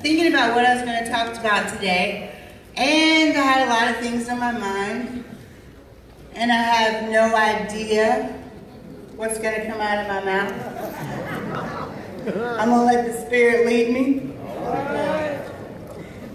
thinking about what I was going to talk about today, and I had a lot of things on my mind, and I have no idea what's going to come out of my mouth. I'm going to let the Spirit lead me.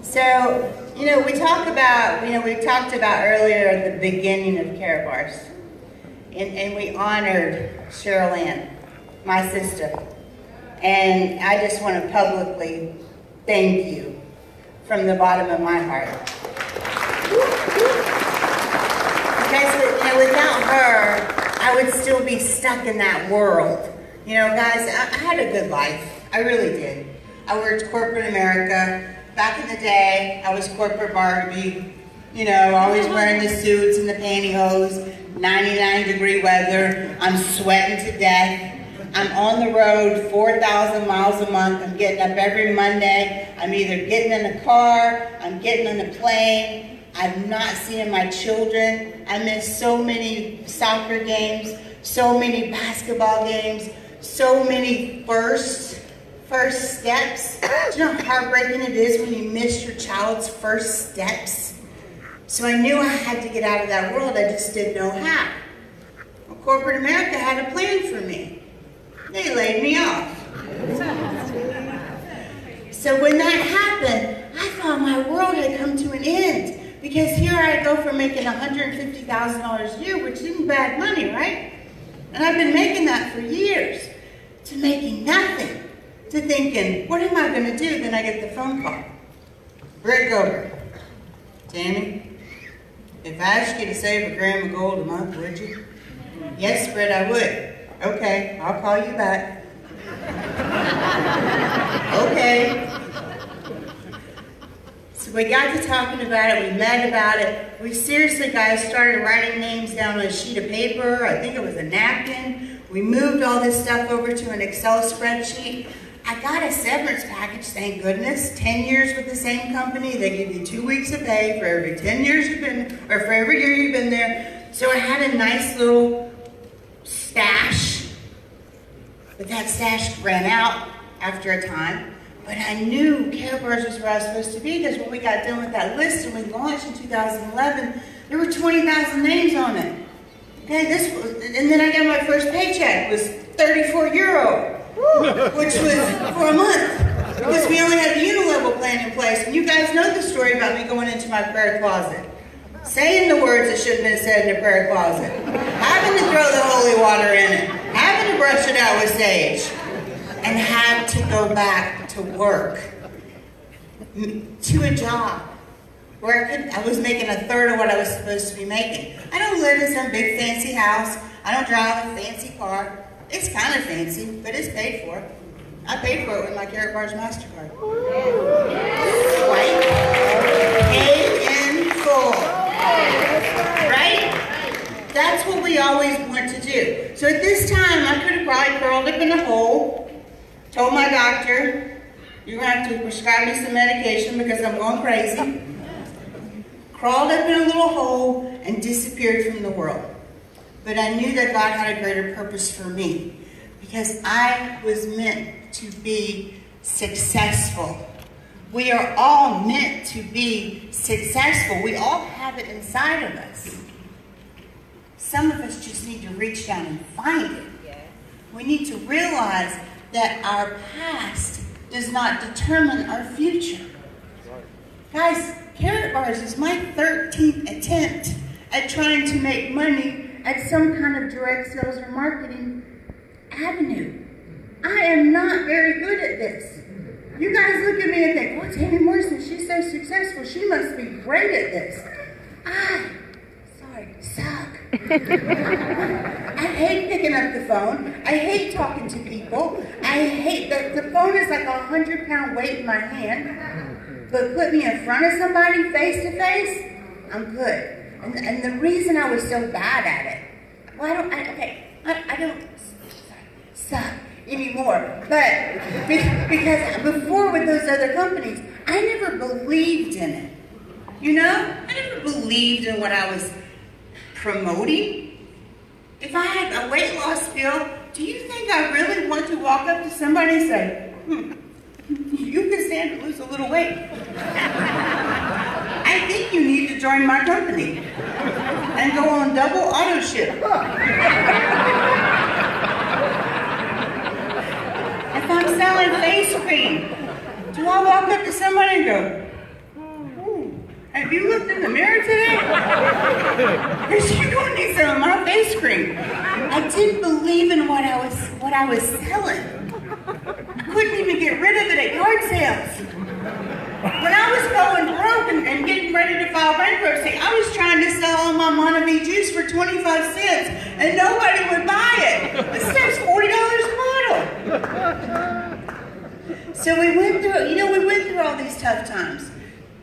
So, we talked about earlier at the beginning of Karatbars, and we honored Cheryl Ann, my sister. And I just want to publicly thank you from the bottom of my heart. Because without her, I would still be stuck in that world. Guys, I had a good life. I really did. I worked corporate America. Back in the day, I was corporate Barbie. Always wearing the suits and the pantyhose, 99-degree weather. I'm sweating to death. I'm on the road 4,000 miles a month. I'm getting up every Monday. I'm either getting in a car, I'm getting on a plane. I'm not seeing my children. I miss so many soccer games, so many basketball games, so many first steps. Do you know how heartbreaking it is when you miss your child's first steps? So I knew I had to get out of that world. I just didn't know how. Well, corporate America had a plan for me. They laid me off. So when that happened, I thought my world had come to an end. Because here I go from making $150,000 a year, which isn't bad money, right? And I've been making that for years, to making nothing, to thinking, what am I going to do? Then I get the phone call. Britt Gober. Tammy, if I asked you to save a gram of gold a month, would you? Yes, Britt, I would. Okay, I'll call you back. Okay. So we got to talking about it, we met about it. We seriously, guys, started writing names down on a sheet of paper. I think it was a napkin. We moved all this stuff over to an Excel spreadsheet. I got a severance package, thank goodness. 10 years with the same company. They give you 2 weeks of pay for every 10 years you've been, or for every year you've been there. So I had a nice little stash, but that stash ran out after a time. But I knew Karatbars was where I was supposed to be, because when we got done with that list and we launched in 2011, there were 20,000 names on it. Okay, and then I got my first paycheck. It was 34 euro, which was for a month, because we only had the unilevel plan in place. And you guys know the story about me going into my prayer closet, saying the words that should have been said in a prayer closet, having to throw the holy water in it, having to brush it out with sage, and had to go back to work, to a job where I was making a third of what I was supposed to be making. I don't live in some big fancy house. I don't drive a fancy car. It's kind of fancy, but it's paid for. I paid for it with my Karatbars MasterCard. Right? Paid in full. Right? That's what we always want to do. So at this time, I could have probably curled up in a hole, told my doctor, you're going to have to prescribe me some medication because I'm going crazy. Crawled up in a little hole and disappeared from the world. But I knew that God had a greater purpose for me, because I was meant to be successful. We are all meant to be successful. We all have it inside of us. Some of us just need to reach down and find it. We need to realize that our past does not determine our future. Guys, Karatbars is my 13th attempt at trying to make money at some kind of direct sales or marketing avenue. I am not very good at this. You guys look at me and think, oh, Tammy Morrison, she's so successful. She must be great at this. I suck. I hate picking up the phone. I hate talking to people. I hate that the phone is like a 100-pound weight in my hand. But put me in front of somebody face to face, I'm good. And the reason I was so bad at it, well, I don't suck anymore. But because before with those other companies, I never believed in it. I never believed in what I was promoting. If I had a weight loss pill, do you think I really want to walk up to somebody and say, You can stand to lose a little weight. I think you need to join my company and go on double auto ship. If I'm selling face cream, do I walk up to somebody and go, have you looked in the mirror today? Because you're going to need some of my face cream. I didn't believe in what I was selling. I couldn't even get rid of it at yard sales. When I was going broke and getting ready to file bankruptcy, I was trying to sell all my Monavie juice for 25 cents, and nobody would buy it. This stuff's $40 a bottle. So we went through all these tough times.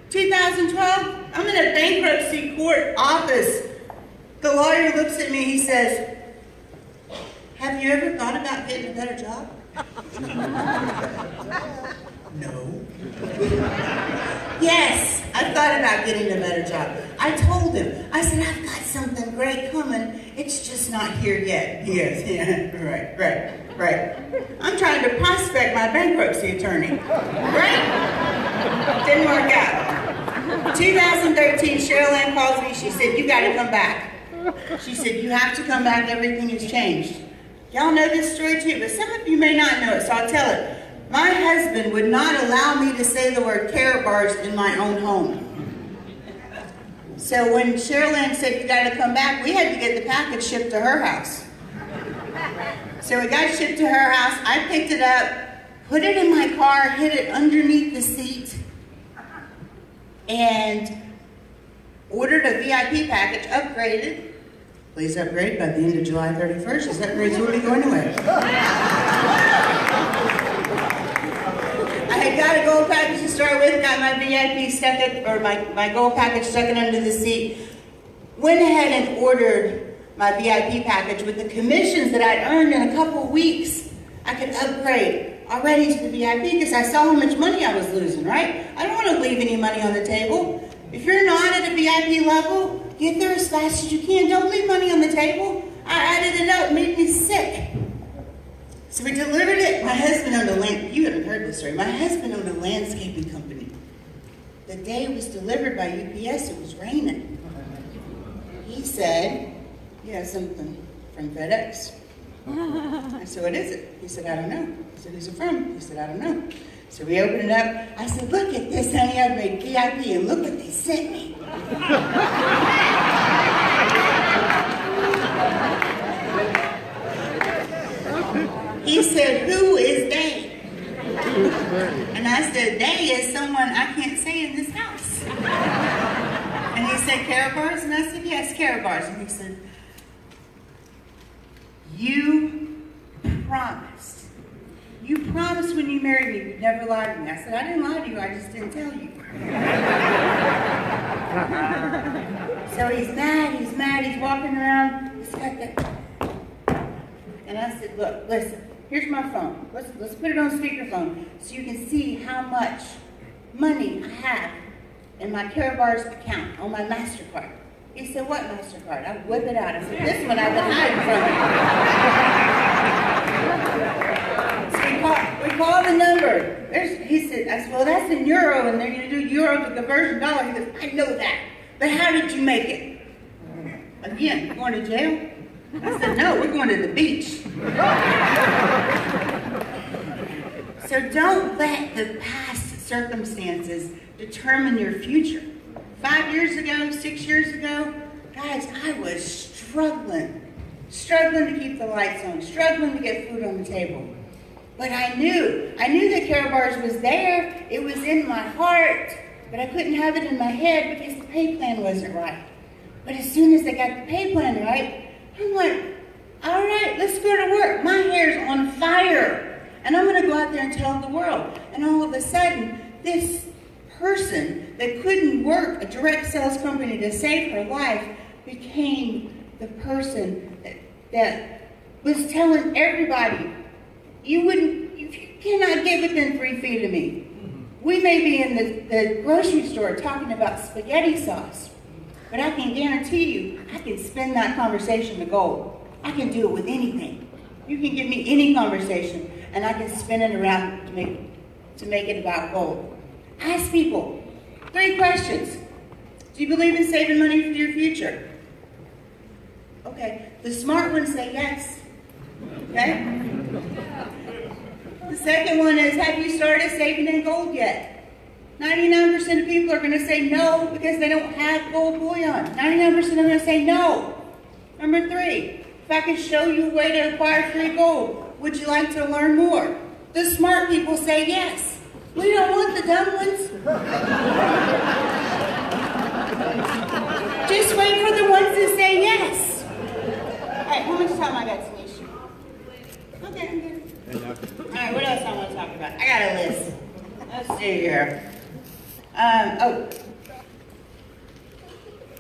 2012, I'm in a bankruptcy court office. The lawyer looks at me, he says, have you ever thought about getting a better job? No. Yes, I thought about getting a better job. I told him, I said, I've got something great coming. It's just not here yet. He goes, yeah, right. I'm trying to prospect my bankruptcy attorney. Right? Didn't work out. 2013, Cheryl Ann calls me. She said, you got to come back. She said, you have to come back. Everything has changed. Y'all know this story too, but some of you may not know it, so I'll tell it. My husband would not allow me to say the word Karatbars in my own home. So when Cheryl Ann said, you got to come back, we had to get the package shipped to her house. So it got shipped to her house. I picked it up, put it in my car, hid it underneath the seat, and ordered a VIP package, upgraded. Please upgrade by the end of July 31st. Is that rate's already going away? I had got a gold package to start with, got my VIP stuck it, or my gold package stuck it under the seat. Went ahead and ordered my VIP package with the commissions that I'd earned in a couple weeks. I could upgrade already to the VIP because I saw how much money I was losing, right? I don't want to leave any money on the table. If you're not at a VIP level, get there as fast as you can. Don't leave money on the table. I added it up, made me sick. So we delivered it. My husband owned you haven't heard this story. My husband owned a landscaping company. The day it was delivered by UPS, it was raining. He said, you have something from FedEx. I said, what is it? He said, I don't know. I said, who's it from? He said, I don't know. So we opened it up. I said, look at this, honey. I've made VIP, and look what they sent me. He said, who is they? And I said, they is someone I can't say in this house. And he said, Karatbars? And I said, yes, Karatbars. And he said, you promised. You promised when you married me you'd never lie to me. I said, I didn't lie to you, I just didn't tell you. So he's mad, he's walking around, he's got that. And I said, look, listen, here's my phone. Let's put it on speakerphone so you can see how much money I have in my Karatbars account on my MasterCard. He said, what MasterCard? I whip it out. I said, this one I've been hiding from you. So we call the number. He said, I said, well, that's in euro, and they're going to do euro to conversion dollar. He goes, I know that. But how did you make it? Again, you going to jail? I said, no, we're going to the beach. So don't let the past circumstances determine your future. 5 years ago, 6 years ago, guys, I was struggling to keep the lights on, struggling to get food on the table. But I knew that Karatbars was there. It was in my heart, but I couldn't have it in my head because the pay plan wasn't right. But as soon as I got the pay plan right, I'm like, all right, let's go to work. My hair's on fire, and I'm going to go out there and tell the world. And all of a sudden, this person that couldn't work a direct sales company to save her life became the person that was telling everybody, you cannot get within 3 feet of me. We may be in the grocery store talking about spaghetti sauce, but I can guarantee you, I can spin that conversation to gold. I can do it with anything. You can give me any conversation, and I can spin it around to make to make it about gold. Ask people 3 questions. Do you believe in saving money for your future? Okay. The smart ones say yes. Okay? The second one is, have you started saving in gold yet? 99% of people are going to say no because they don't have gold bullion. 99% are going to say no. Number 3, if I can show you a way to acquire free gold, would you like to learn more? The smart people say yes. We don't want the dumb ones. Just wait for the ones that say yes. All right, how much time I got, Tanisha? Okay, I'm good. All right, what else I want to talk about? I got a list. Let's see here.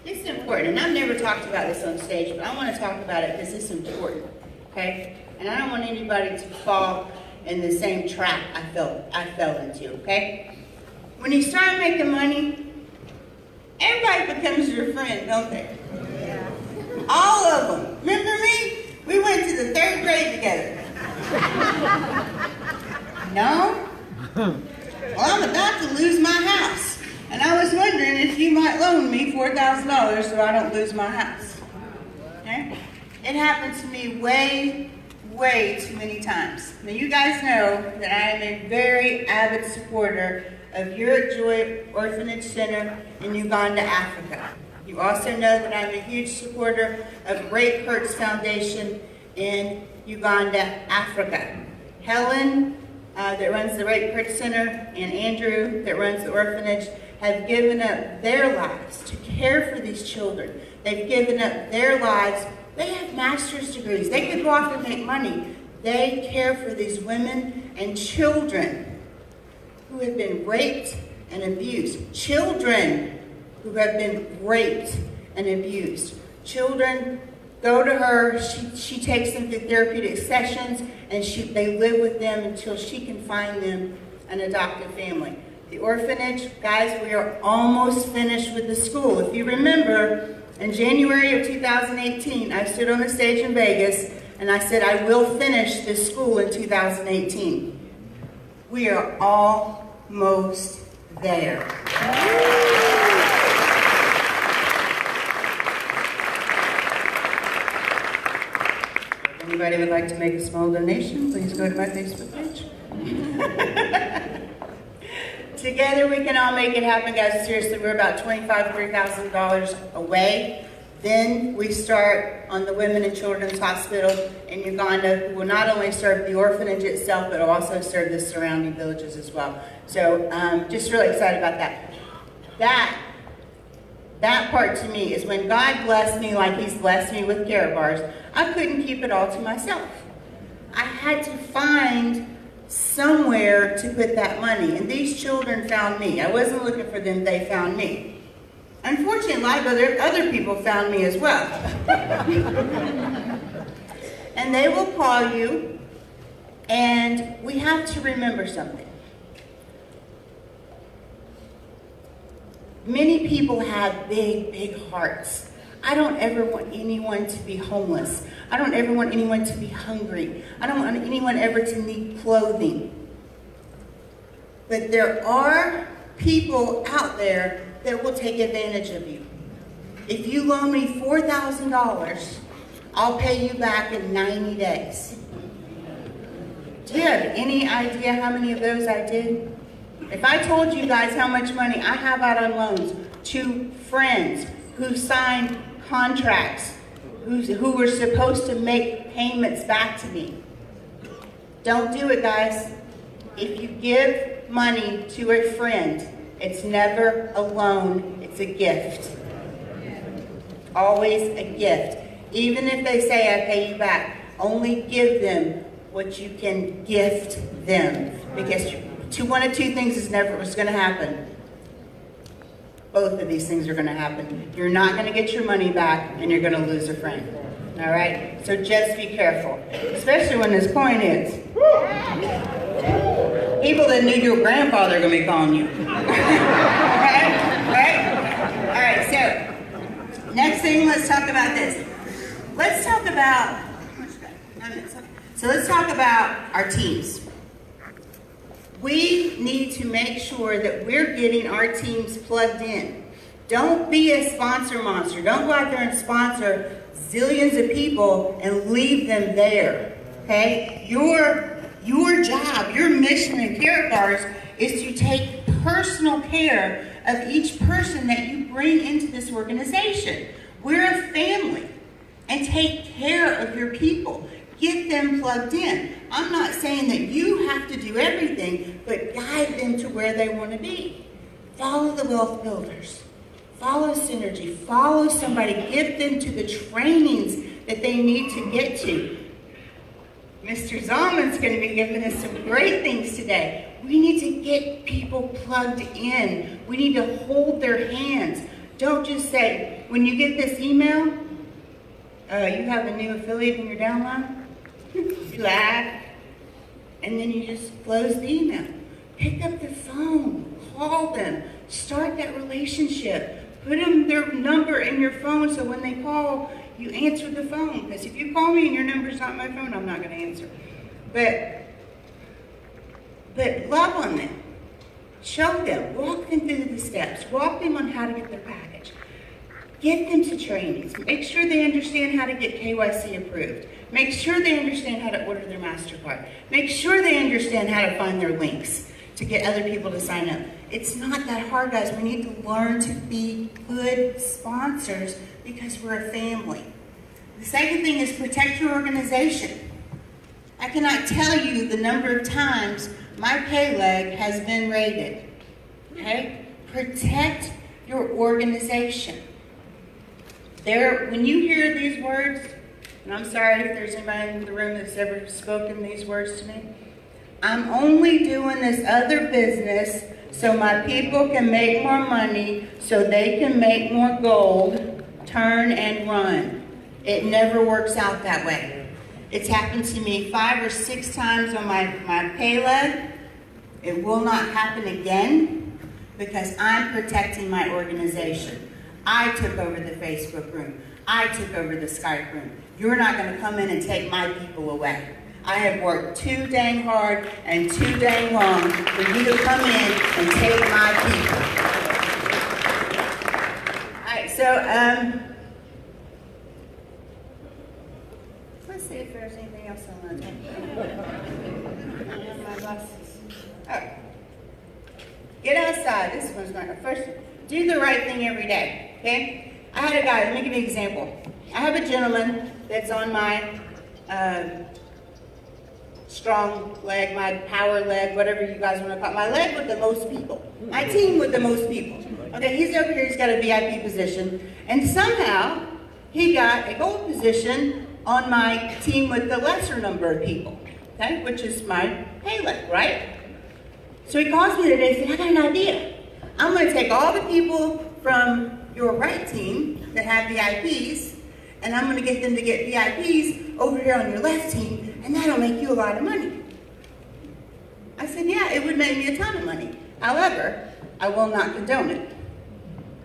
This is important, and I've never talked about this on stage, but I want to talk about it because it's important, okay? And I don't want anybody to fall in the same trap I fell into, okay? When you start making money, everybody becomes your friend, don't they? Yeah. All of them. Remember me? We went to the 3rd grade together. No? Well, I'm about to lose my house. And I was wondering if you might loan me $4,000 so I don't lose my house. Okay? It happened to me way too many times. Now you guys know that I am a very avid supporter of Europe Joy Orphanage Center in Uganda, Africa. You also know that I'm a huge supporter of Rape Hurts Foundation in Uganda, Africa. Helen, that runs the Rape Hurts Center, and Andrew, that runs the orphanage, have given up their lives to care for these children. They've given up their lives. They have master's degrees. They could go off and make money. They care for these women and children who have been raped and abused. Children who have been raped and abused. Children go to her, she takes them to therapeutic sessions, and they live with them until she can find them an adoptive family. The orphanage, guys, we are almost finished with the school. If you remember, in January of 2018, I stood on the stage in Vegas and I said, I will finish this school in 2018. We are almost there. If anybody would like to make a small donation, please go to my Facebook page. Together we can all make it happen, guys. Seriously, we're about $25,000 to $30,000 away. Then we start on the Women and Children's Hospital in Uganda, who will not only serve the orphanage itself, but also serve the surrounding villages as well. So just really excited about that. That part to me is when God blessed me like He's blessed me with Karatbars, I couldn't keep it all to myself. I had to find somewhere to put that money, and these children found me. I wasn't looking for them, they found me. Unfortunately, a lot of other people found me as well. And they will call you, and we have to remember something. Many people have big hearts. I don't ever want anyone to be homeless. I don't ever want anyone to be hungry. I don't want anyone ever to need clothing. But there are people out there that will take advantage of you. If you loan me $4,000, I'll pay you back in 90 days. Do you have any idea how many of those I did? If I told you guys how much money I have out on loans to friends who signed contracts, who were supposed to make payments back to me. Don't do it, guys. If you give money to a friend, it's never a loan, it's a gift. Always a gift. Even if they say I pay you back, only give them what you can gift them. Because one of two things is never was going to happen. Both of these things are going to happen. You're not going to get your money back, and you're going to lose a friend. All right? So just be careful, especially when this coin hits. People that knew your grandfather are going to be calling you. Right? All right, so next thing, let's talk about this. Let's talk about our teams. We need to make sure that we're getting our teams plugged in. Don't be a sponsor monster. Don't go out there and sponsor zillions of people and leave them there, okay? Your job, your mission in Karatbars is to take personal care of each person that you bring into this organization. We're a family, and take care of your people. Get them plugged in. I'm not saying that you have to do everything, but guide them to where they want to be. Follow the wealth builders. Follow Synergy. Follow somebody. Get them to the trainings that they need to get to. Mr. Zalman's going to be giving us some great things today. We need to get people plugged in. We need to hold their hands. Don't just say, when you get this email, you have a new affiliate in your downline. You laugh, and then you just close the email. Pick up the phone, call them, start that relationship. Put them their number in your phone so when they call, you answer the phone. Because if you call me and your number's not my phone, I'm not going to answer. But love on them. Show them. Walk them through the steps. Walk them on how to get their package. Get them to trainings. Make sure they understand how to get KYC approved. Make sure they understand how to order their MasterCard. Make sure they understand how to find their links to get other people to sign up. It's not that hard, guys. We need to learn to be good sponsors because we're a family. The second thing is protect your organization. I cannot tell you the number of times my pay leg has been raided. Okay? Protect your organization. When you hear these words, and I'm sorry if there's anybody in the room that's ever spoken these words to me, I'm only doing this other business so my people can make more money, so they can make more gold, turn and run. It never works out that way. It's happened to me 5 or 6 times on my pay leg. It will not happen again because I'm protecting my organization. I took over the Facebook room. I took over the Skype room. You're not going to come in and take my people away. I have worked too dang hard and too dang long for you to come in and take my people. All right, so let's see if there's anything else I want to talk about. I have my glasses. Oh. Get outside. This one's not. First, do the right thing every day, okay? I had a guy, let me give you an example. I have a gentleman that's on my strong leg, my power leg, whatever you guys want to call it. My leg with the most people. My team with the most people. Okay, he's over here, he's got a VIP position. And somehow, he got a gold position on my team with the lesser number of people. Okay, which is my pay leg, right? So he calls me today and said, I got an idea. I'm going to take all the people from your right team that have VIPs, and I'm going to get them to get VIPs over here on your left team, and that'll make you a lot of money. I said, yeah, it would make me a ton of money. However, I will not condone it.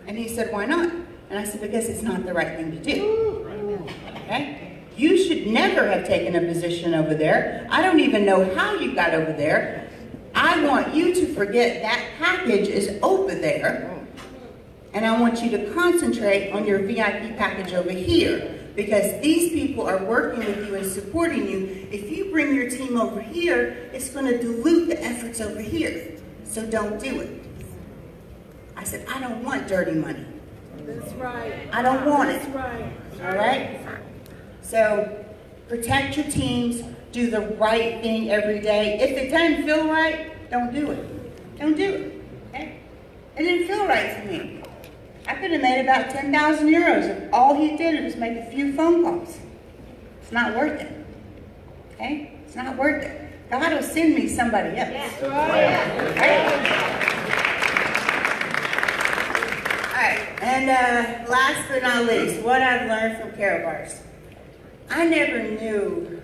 And he said, why not? And I said, because it's not the right thing to do. Okay? You should never have taken a position over there. I don't even know how you got over there. I want you to forget that package is over there, and I want you to concentrate on your VIP package over here, because these people are working with you and supporting you. If you bring your team over here, it's going to dilute the efforts over here, so don't do it. I said, I don't want dirty money. That's right. I don't want it. That's right. All right? So protect your teams. Do the right thing every day. If it doesn't feel right, don't do it. Don't do it. Okay? It didn't feel right to me. I could have made about 10,000 euros if all he did was make a few phone calls. It's not worth it. Okay? It's not worth it. God will send me somebody else. That's right. All right. And last but not least, what I've learned from Karatbars. I never knew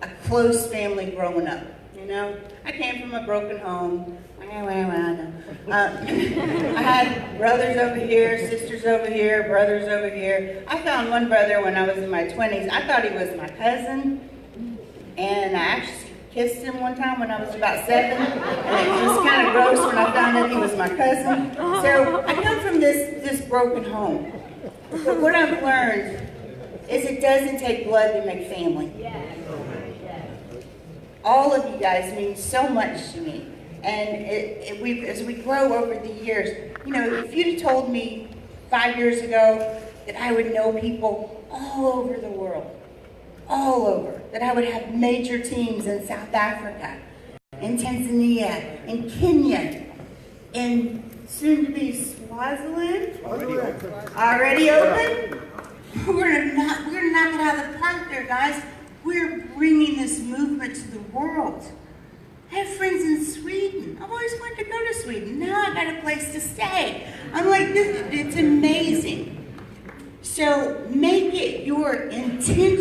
a close family growing up, you know? I came from a broken home. I had brothers over here, sisters over here, brothers over here. I found one brother when I was in my 20s. I thought he was my cousin, and I kissed him one time when I was about 7, and it was kind of gross when I found out he was my cousin. So I come from this broken home. But what I've learned is it doesn't take blood to make family. All of you guys mean so much to me. And as we grow over the years, you know, if you'd have told me 5 years ago that I would know people all over the world, all over, that I would have major teams in South Africa, in Tanzania, in Kenya, in soon-to-be Swaziland, already open? We're gonna knock it out of the park there, guys. We're bringing this movement to the world. I have friends in Sweden. I've always wanted to go to Sweden. Now I got a place to stay. I'm like, it's amazing. So make it your intention